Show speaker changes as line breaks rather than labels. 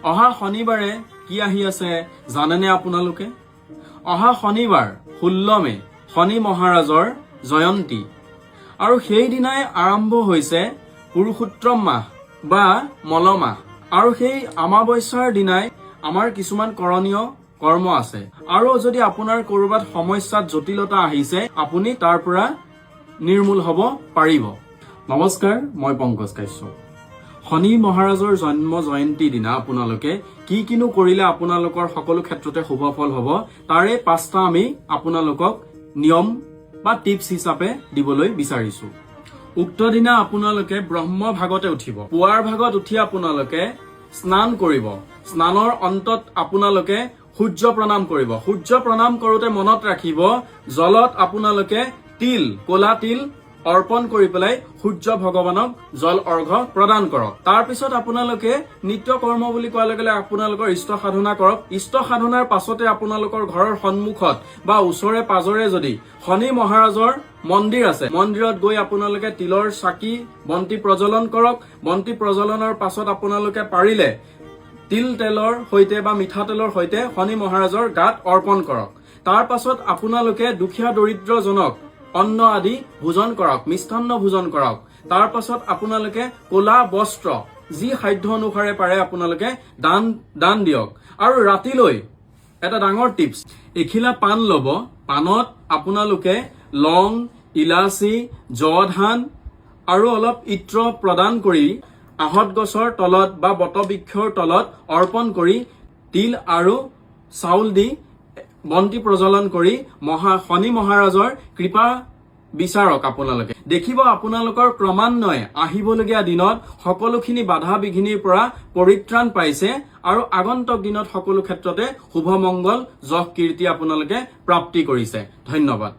অহা শনিবাৰে কি আহি আছে জানেনে আপোনালোকে? অহা শনিবাৰ 16 মে শনি মহাৰাজৰ জয়ন্তী আৰু সেইদিনাই আৰম্ভ হৈছে পুৰুষোত্তম মাহ বা মল মাহ আৰু সেই অমাৱস্যাৰ দিনাই আমাৰ কিছুমান কৰণীয় কৰ্ম আছে আৰু যদি আপোনাৰ কৰবাত সমস্যাত জটিলতা আহিছে আপুনি তাৰ পৰা নিৰ্মূল হ'ব পাৰিব। নমস্কাৰ, মই পংকজ কাশ্যপ। শনি মহাৰাজৰ জন্ম জয়ন্তী দিনা আপোনালোকে কিনো কৰিলে আপোনালোকৰ সকলো ক্ষেত্ৰতে শুভ ফল হ'ব তাৰে 5টা আমি আপোনালোকক নিয়ম বা টিপছ হিচাপে দিবলৈ বিচাৰিছো। উক্ত দিনা আপোনালোকে ব্ৰহ্ম ভাগতে উঠিব। পুৱাৰ ভাগত উঠি আপোনালোকে স্নান কৰিব। স্নানৰ অন্তত আপোনালোকে সূৰ্য প্ৰণাম কৰিব। সূৰ্য প্ৰণাম কৰোতে মনত ৰাখিব জলত আপোনালোকে তিল, ক'লা তিল অৰ্পণ কৰি পেলাই সূৰ্য ভগৱানক জল অৰ্ঘ্য প্ৰদান কৰক। তাৰ পিছত আপোনালোকে নিত্য কৰ্ম বুলি কোৱাৰ লগে লগে আপোনালোকৰ ইষ্ট সাধনা কৰক। ইষ্ট সাধনাৰ পাছতে আপোনালোকৰ ঘৰৰ সন্মুখত বা ওচৰে পাজৰে যদি শনি মহাৰাজৰ মন্দিৰ আছে, মন্দিৰত গৈ আপোনালোকে তিলৰ চাকি বন্তি প্ৰজ্বলন কৰক। বন্তি প্ৰজ্বলনৰ পাছত আপোনালোকে পাৰিলে তিল তেলৰ সৈতে বা মিঠাতেলৰ সৈতে শনি মহাৰাজৰ গাত অৰ্পণ কৰক। তাৰ পাছত আপোনালোকে দুখীয়া দৰিদ্ৰজনক অন্ন আদি ভোজন কৰক, মিষ্টান্ন ভোজন কৰক। তাৰ পাছত আপোনালোকে ক'লা বস্ত্ৰ যি সাধ্য অনুসাৰে পাৰে আপোনালোকে দান দিয়ক। আৰু ৰাতিলৈ এটা ডাঙৰ টিপছ, এখিলা পাণ ল'ব। পাণত আপোনালোকে লং, ইলাচি, জধান আৰু অলপ ইত্ৰ প্ৰদান কৰি আহত গছৰ তলত বা বটবৃক্ষৰ তলত অৰ্পণ কৰি তিল আৰু চাউল দি বন্তি প্ৰজ্বলন কৰি শনি মহাৰাজৰ কৃপা বিচাৰক। আপোনালোকে দেখিব আপোনালোকৰ ক্ৰমান্বয়ে আহিবলগীয়া দিনত সকলোখিনি বাধা বিঘিনিৰ পৰা পৰিত্ৰাণ পাইছে আৰু আগন্তুক দিনত সকলো ক্ষেত্ৰতে শুভ মংগল যশ কীৰ্তি আপোনালোকে প্ৰাপ্তি কৰিছে। ধন্যবাদ।